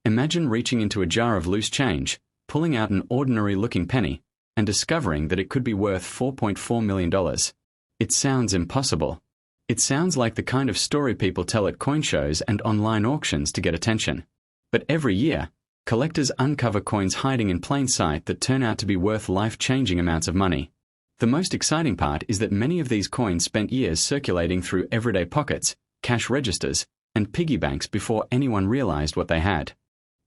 Imagine reaching into a jar of loose change, pulling out an ordinary-looking penny, and discovering that it could be worth $4.4 million. It sounds impossible. It sounds like the kind of story people tell at coin shows and online auctions to get attention. But every year, collectors uncover coins hiding in plain sight that turn out to be worth life-changing amounts of money. The most exciting part is that many of these coins spent years circulating through everyday pockets, cash registers, and piggy banks before anyone realized what they had.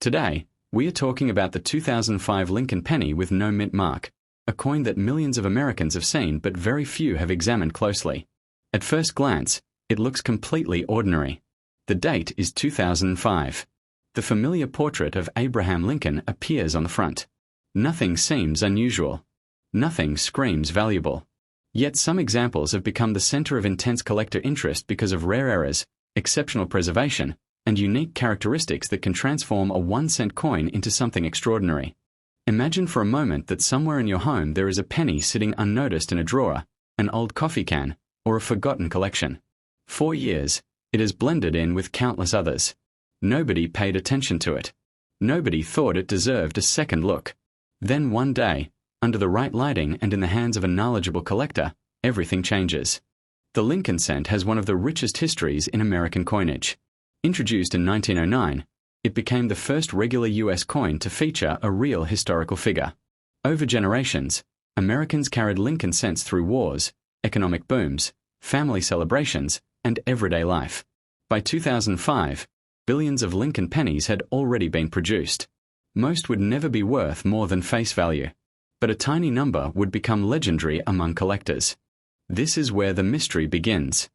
Today, we are talking about the 2005 Lincoln penny with no mint mark, a coin that millions of Americans have seen but very few have examined closely. At first glance, it looks completely ordinary. The date is 2005. The familiar portrait of Abraham Lincoln appears on the front. Nothing seems unusual. Nothing screams valuable. Yet some examples have become the center of intense collector interest because of rare errors, exceptional preservation, and unique characteristics that can transform a 1-cent coin into something extraordinary. Imagine for a moment that somewhere in your home there is a penny sitting unnoticed in a drawer, an old coffee can, or a forgotten collection. For years, it has blended in with countless others. Nobody paid attention to it. Nobody thought it deserved a second look. Then one day, under the right lighting and in the hands of a knowledgeable collector, everything changes. The Lincoln cent has one of the richest histories in American coinage. Introduced in 1909, it became the first regular U.S. coin to feature a real historical figure. Over generations, Americans carried Lincoln cents through wars, economic booms, family celebrations, and everyday life. By 2005, billions of Lincoln pennies had already been produced. Most would never be worth more than face value, but a tiny number would become legendary among collectors. This is where the mystery begins.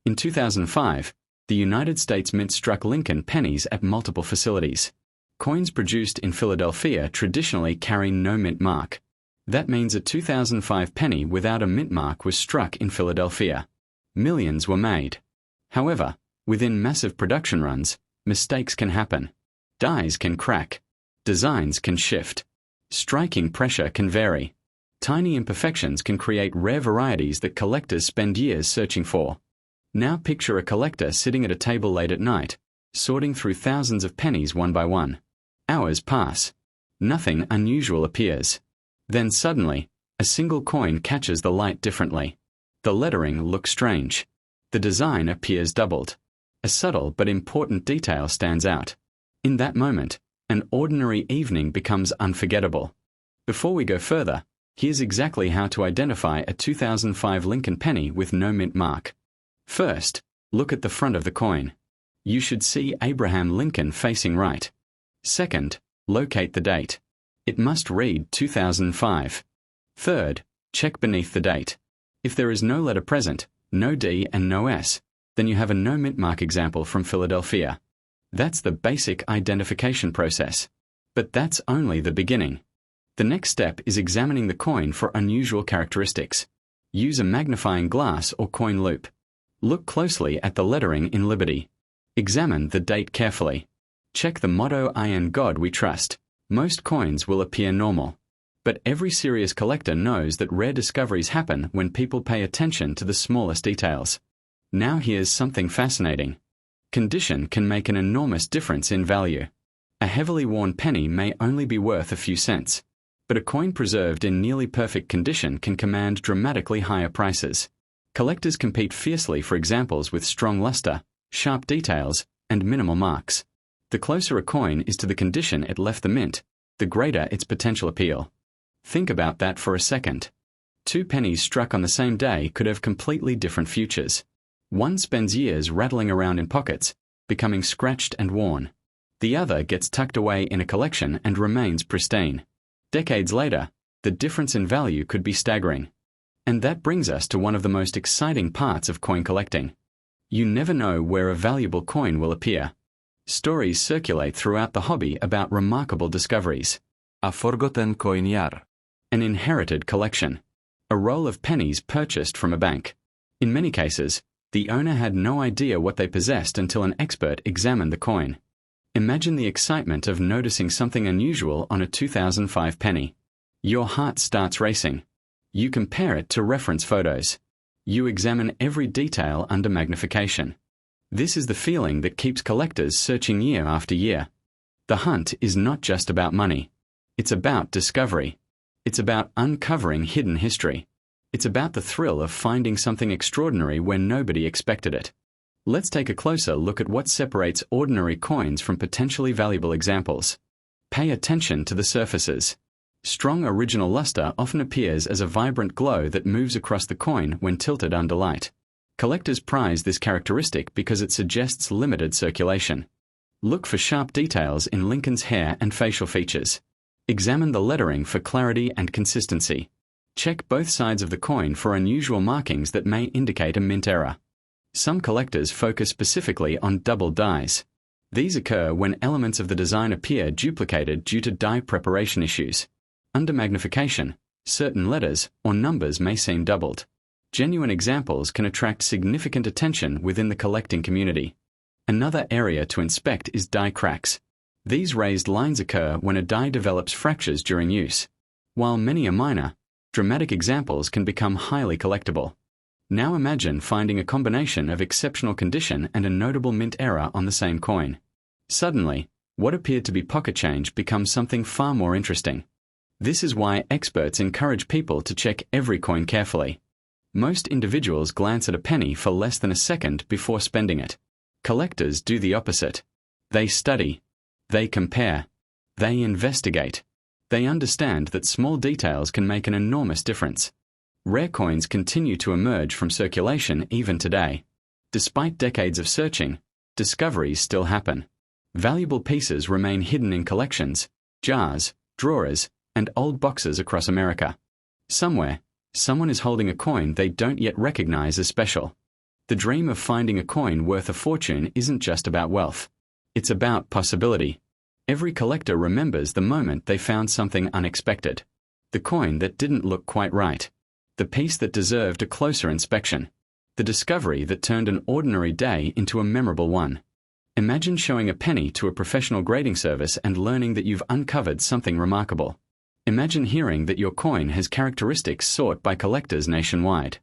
In 2005, the United States Mint struck Lincoln pennies at multiple facilities. Coins produced in Philadelphia traditionally carry no mint mark. That means a 2005 penny without a mint mark was struck in Philadelphia. Millions were made. However, within massive production runs, mistakes can happen. Dies can crack. Designs can shift. Striking pressure can vary. Tiny imperfections can create rare varieties that collectors spend years searching for. Now picture a collector sitting at a table late at night, sorting through thousands of pennies one by one. Hours pass. Nothing unusual appears. Then suddenly, a single coin catches the light differently. The lettering looks strange. The design appears doubled. A subtle but important detail stands out. In that moment, an ordinary evening becomes unforgettable. Before we go further, here's exactly how to identify a 2005 Lincoln penny with no mint mark. First, look at the front of the coin. You should see Abraham Lincoln facing right. Second, locate the date. It must read 2005. Third, check beneath the date. If there is no letter present, no D and no S, then you have a no mint mark example from Philadelphia. That's the basic identification process. But that's only the beginning. The next step is examining the coin for unusual characteristics. Use a magnifying glass or coin loupe. Look closely at the lettering in Liberty. Examine the date carefully. Check the motto "I in God we trust." Most coins will appear normal. But every serious collector knows that rare discoveries happen when people pay attention to the smallest details. Now here's something fascinating. Condition can make an enormous difference in value. A heavily worn penny may only be worth a few cents, but a coin preserved in nearly perfect condition can command dramatically higher prices. Collectors compete fiercely for examples with strong luster, sharp details, and minimal marks. The closer a coin is to the condition it left the mint, the greater its potential appeal. Think about that for a second. Two pennies struck on the same day could have completely different futures. One spends years rattling around in pockets, becoming scratched and worn. The other gets tucked away in a collection and remains pristine. Decades later, the difference in value could be staggering. And that brings us to one of the most exciting parts of coin collecting. You never know where a valuable coin will appear. Stories circulate throughout the hobby about remarkable discoveries. A forgotten coin jar. An inherited collection. A roll of pennies purchased from a bank. In many cases, the owner had no idea what they possessed until an expert examined the coin. Imagine the excitement of noticing something unusual on a 2005 penny. Your heart starts racing. You compare it to reference photos. You examine every detail under magnification. This is the feeling that keeps collectors searching year after year. The hunt is not just about money. It's about discovery. It's about uncovering hidden history. It's about the thrill of finding something extraordinary where nobody expected it. Let's take a closer look at what separates ordinary coins from potentially valuable examples. Pay attention to the surfaces. Strong original luster often appears as a vibrant glow that moves across the coin when tilted under light. Collectors prize this characteristic because it suggests limited circulation. Look for sharp details in Lincoln's hair and facial features. Examine the lettering for clarity and consistency. Check both sides of the coin for unusual markings that may indicate a mint error. Some collectors focus specifically on double dies. These occur when elements of the design appear duplicated due to die preparation issues. Under magnification, certain letters or numbers may seem doubled. Genuine examples can attract significant attention within the collecting community. Another area to inspect is die cracks. These raised lines occur when a die develops fractures during use. While many are minor, dramatic examples can become highly collectible. Now imagine finding a combination of exceptional condition and a notable mint error on the same coin. Suddenly, what appeared to be pocket change becomes something far more interesting. This is why experts encourage people to check every coin carefully. Most individuals glance at a penny for less than a second before spending it. Collectors do the opposite. They study. They compare. They investigate. They understand that small details can make an enormous difference. Rare coins continue to emerge from circulation even today. Despite decades of searching, discoveries still happen. Valuable pieces remain hidden in collections, jars, drawers, and old boxes across America. Somewhere, someone is holding a coin they don't yet recognize as special. The dream of finding a coin worth a fortune isn't just about wealth. It's about possibility. Every collector remembers the moment they found something unexpected. The coin that didn't look quite right. The piece that deserved a closer inspection. The discovery that turned an ordinary day into a memorable one. Imagine showing a penny to a professional grading service and learning that you've uncovered something remarkable. Imagine hearing that your coin has characteristics sought by collectors nationwide.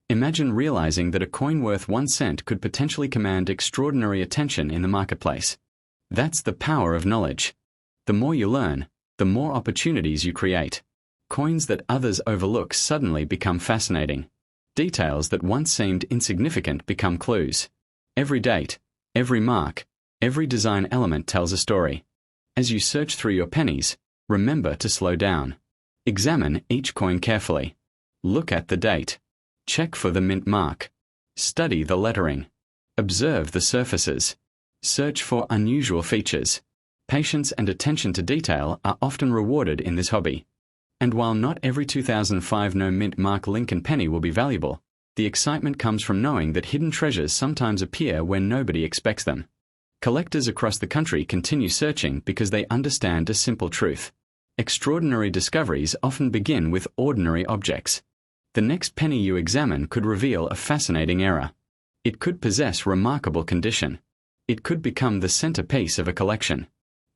Imagine realizing that a coin worth 1 cent could potentially command extraordinary attention in the marketplace. That's the power of knowledge. The more you learn, the more opportunities you create. Coins that others overlook suddenly become fascinating. Details that once seemed insignificant become clues. Every date, every mark, every design element tells a story. As you search through your pennies, remember to slow down. Examine each coin carefully. Look at the date. Check for the mint mark. Study the lettering. Observe the surfaces. Search for unusual features. Patience and attention to detail are often rewarded in this hobby. And while not every 2005 no mint mark Lincoln penny will be valuable, the excitement comes from knowing that hidden treasures sometimes appear where nobody expects them. Collectors across the country continue searching because they understand a simple truth. Extraordinary discoveries often begin with ordinary objects. The next penny you examine could reveal a fascinating error. It could possess remarkable condition. It could become the centerpiece of a collection.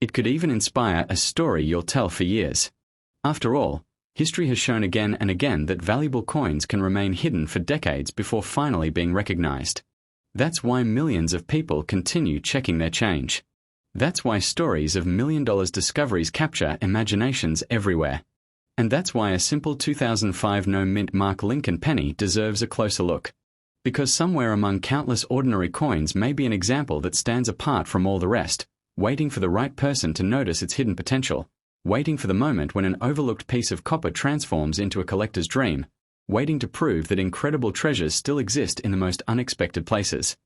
It could even inspire a story you'll tell for years. After all, history has shown again and again that valuable coins can remain hidden for decades before finally being recognized. That's why millions of people continue checking their change. That's why stories of million-dollar discoveries capture imaginations everywhere. And that's why a simple 2005 no mint mark Lincoln penny deserves a closer look. Because somewhere among countless ordinary coins may be an example that stands apart from all the rest, waiting for the right person to notice its hidden potential, waiting for the moment when an overlooked piece of copper transforms into a collector's dream, waiting to prove that incredible treasures still exist in the most unexpected places.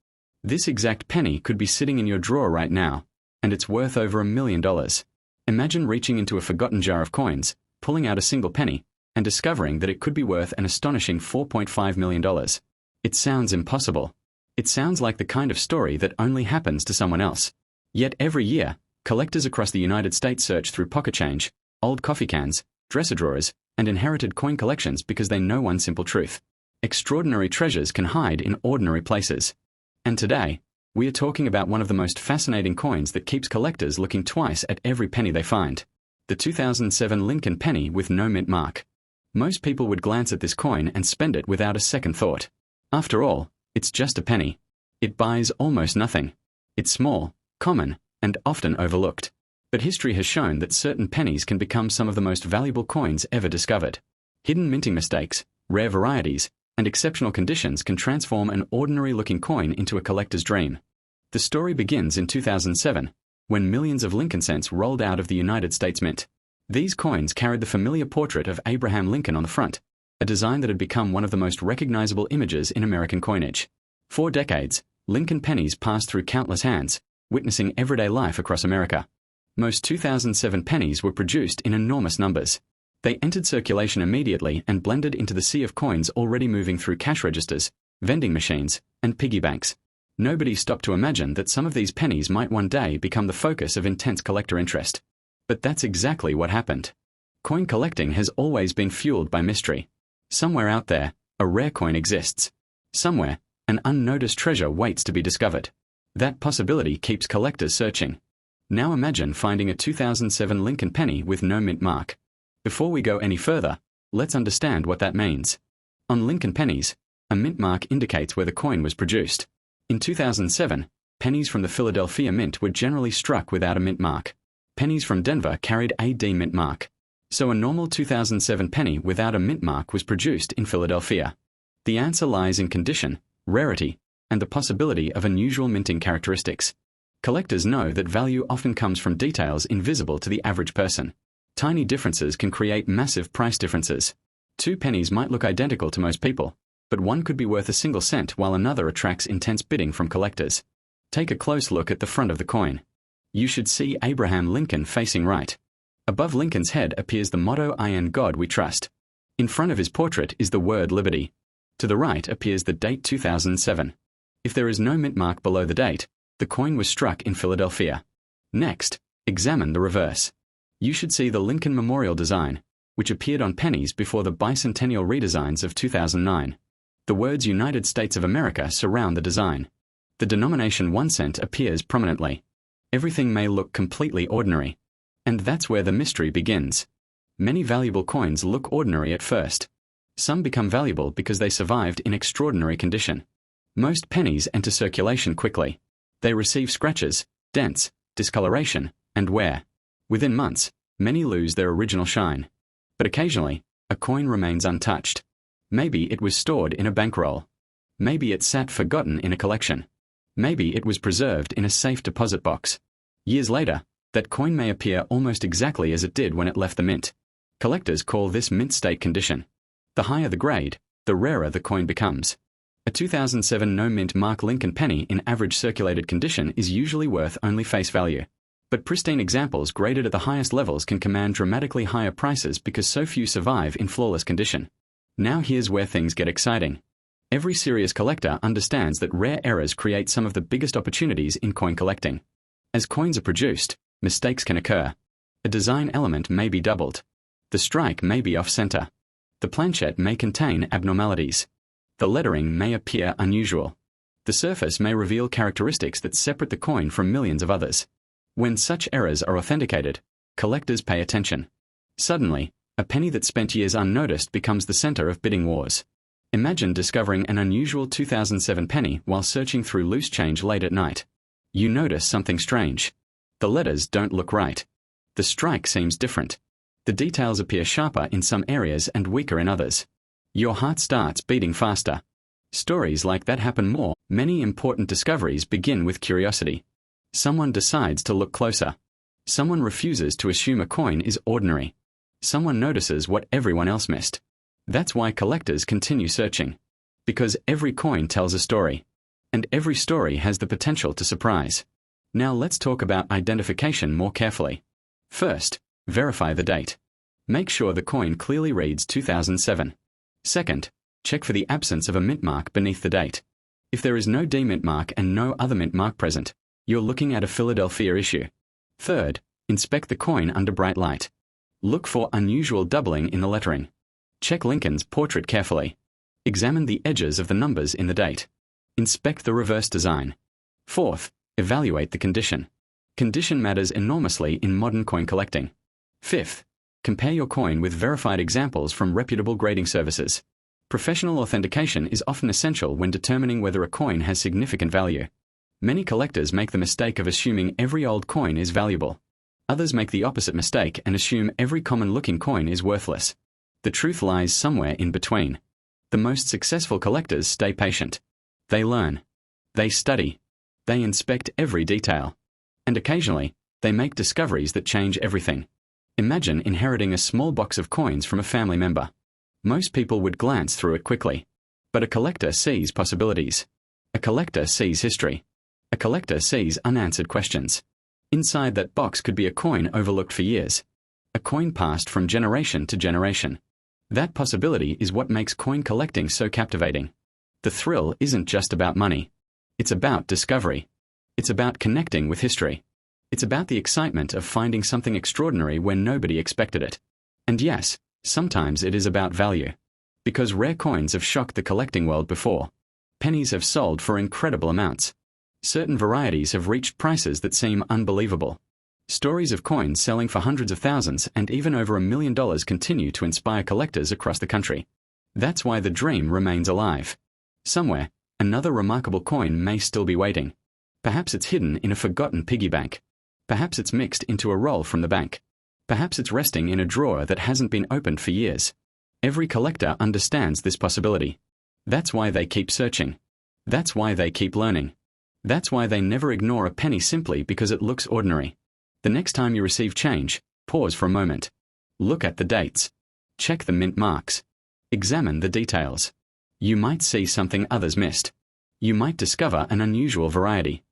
This exact penny could be sitting in your drawer right now, and it's worth over $1 million. Imagine reaching into a forgotten jar of coins, pulling out a single penny, and discovering that it could be worth an astonishing $4.5 million. It sounds impossible. It sounds like the kind of story that only happens to someone else. Yet every year, collectors across the United States search through pocket change, old coffee cans, dresser drawers, and inherited coin collections because they know one simple truth. Extraordinary treasures can hide in ordinary places. And today, we are talking about one of the most fascinating coins that keeps collectors looking twice at every penny they find. The 2007 Lincoln penny with no mint mark. Most people would glance at this coin and spend it without a second thought. After all, it's just a penny. It buys almost nothing. It's small, common, and often overlooked. But history has shown that certain pennies can become some of the most valuable coins ever discovered. Hidden minting mistakes, rare varieties, and exceptional conditions can transform an ordinary-looking coin into a collector's dream. The story begins in 2007, when millions of Lincoln cents rolled out of the United States Mint. These coins carried the familiar portrait of Abraham Lincoln on the front, a design that had become one of the most recognizable images in American coinage. For decades, Lincoln pennies passed through countless hands, witnessing everyday life across America. Most 2007 pennies were produced in enormous numbers. They entered circulation immediately and blended into the sea of coins already moving through cash registers, vending machines, and piggy banks. Nobody stopped to imagine that some of these pennies might one day become the focus of intense collector interest. But that's exactly what happened. Coin collecting has always been fueled by mystery. Somewhere out there, a rare coin exists. Somewhere, an unnoticed treasure waits to be discovered. That possibility keeps collectors searching. Now imagine finding a 2007 Lincoln penny with no mint mark. Before we go any further, let's understand what that means. On Lincoln pennies, a mint mark indicates where the coin was produced. In 2007, pennies from the Philadelphia Mint were generally struck without a mint mark. Pennies from Denver carried a D mint mark. So a normal 2007 penny without a mint mark was produced in Philadelphia. The answer lies in condition, rarity, and the possibility of unusual minting characteristics. Collectors know that value often comes from details invisible to the average person. Tiny differences can create massive price differences. Two pennies might look identical to most people, but one could be worth a single cent while another attracts intense bidding from collectors. Take a close look at the front of the coin. You should see Abraham Lincoln facing right. Above Lincoln's head appears the motto "I and God we trust." In front of his portrait is the word liberty. To the right appears the date 2007. If there is no mint mark below the date, the coin was struck in Philadelphia. Next, examine the reverse. You should see the Lincoln Memorial design, which appeared on pennies before the bicentennial redesigns of 2009. The words United States of America surround the design. The denomination 1 cent appears prominently. Everything may look completely ordinary. And that's where the mystery begins. Many valuable coins look ordinary at first. Some become valuable because they survived in extraordinary condition. Most pennies enter circulation quickly. They receive scratches, dents, discoloration, and wear. Within months, many lose their original shine. But occasionally, a coin remains untouched. Maybe it was stored in a bankroll. Maybe it sat forgotten in a collection. Maybe it was preserved in a safe deposit box. Years later, that coin may appear almost exactly as it did when it left the mint. Collectors call this mint state condition. The higher the grade, the rarer the coin becomes. A 2007 no mint mark Lincoln penny in average circulated condition is usually worth only face value. But pristine examples graded at the highest levels can command dramatically higher prices because so few survive in flawless condition. Now here's where things get exciting. Every serious collector understands that rare errors create some of the biggest opportunities in coin collecting. As coins are produced, mistakes can occur. A design element may be doubled. The strike may be off-center. The planchette may contain abnormalities. The lettering may appear unusual. The surface may reveal characteristics that separate the coin from millions of others. When such errors are authenticated, collectors pay attention. Suddenly, a penny that spent years unnoticed becomes the center of bidding wars. Imagine discovering an unusual 2007 penny while searching through loose change late at night. You notice something strange. The letters don't look right. The strike seems different. The details appear sharper in some areas and weaker in others. Your heart starts beating faster. Stories like that happen more. Many important discoveries begin with curiosity. Someone decides to look closer. Someone refuses to assume a coin is ordinary. Someone notices what everyone else missed. That's why collectors continue searching. Because every coin tells a story. And every story has the potential to surprise. Now let's talk about identification more carefully. First, verify the date. Make sure the coin clearly reads 2007. Second, check for the absence of a mint mark beneath the date. If there is no D mint mark and no other mint mark present, you're looking at a Philadelphia issue. Third, inspect the coin under bright light. Look for unusual doubling in the lettering. Check Lincoln's portrait carefully. Examine the edges of the numbers in the date. Inspect the reverse design. Fourth, evaluate the condition. Condition matters enormously in modern coin collecting. Fifth, compare your coin with verified examples from reputable grading services. Professional authentication is often essential when determining whether a coin has significant value. Many collectors make the mistake of assuming every old coin is valuable. Others make the opposite mistake and assume every common-looking coin is worthless. The truth lies somewhere in between. The most successful collectors stay patient. They learn. They study. They inspect every detail. And occasionally, they make discoveries that change everything. Imagine inheriting a small box of coins from a family member. Most people would glance through it quickly. But a collector sees possibilities. A collector sees history. A collector sees unanswered questions. Inside that box could be a coin overlooked for years. A coin passed from generation to generation. That possibility is what makes coin collecting so captivating. The thrill isn't just about money. It's about discovery. It's about connecting with history. It's about the excitement of finding something extraordinary when nobody expected it. And yes, sometimes it is about value. Because rare coins have shocked the collecting world before. Pennies have sold for incredible amounts. Certain varieties have reached prices that seem unbelievable. Stories of coins selling for hundreds of thousands and even over $1 million continue to inspire collectors across the country. That's why the dream remains alive. Somewhere, another remarkable coin may still be waiting. Perhaps it's hidden in a forgotten piggy bank. Perhaps it's mixed into a roll from the bank. Perhaps it's resting in a drawer that hasn't been opened for years. Every collector understands this possibility. That's why they keep searching. That's why they keep learning. That's why they never ignore a penny simply because it looks ordinary. The next time you receive change, pause for a moment. Look at the dates. Check the mint marks. Examine the details. You might see something others missed. You might discover an unusual variety.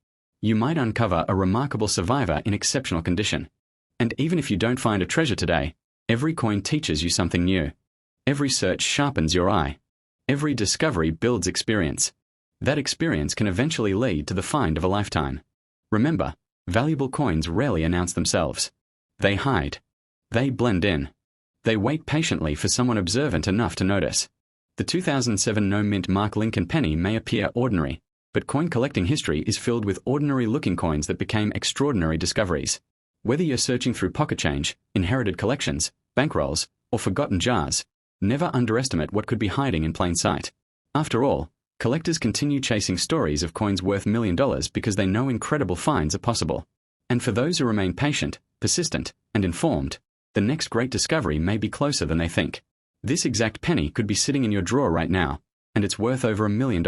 You might uncover a remarkable survivor in exceptional condition. And even if you don't find a treasure today, every coin teaches you something new. Every search sharpens your eye. Every discovery builds experience. That experience can eventually lead to the find of a lifetime. Remember, valuable coins rarely announce themselves. They hide. They blend in. They wait patiently for someone observant enough to notice. The 2007 no-mint Mark Lincoln penny may appear ordinary, but coin collecting history is filled with ordinary-looking coins that became extraordinary discoveries. Whether you're searching through pocket change, inherited collections, bankrolls, or forgotten jars, never underestimate what could be hiding in plain sight. After all, collectors continue chasing stories of coins worth $1 million because they know incredible finds are possible. And for those who remain patient, persistent, and informed, the next great discovery may be closer than they think. This exact penny could be sitting in your drawer right now, and it's worth over $1 million.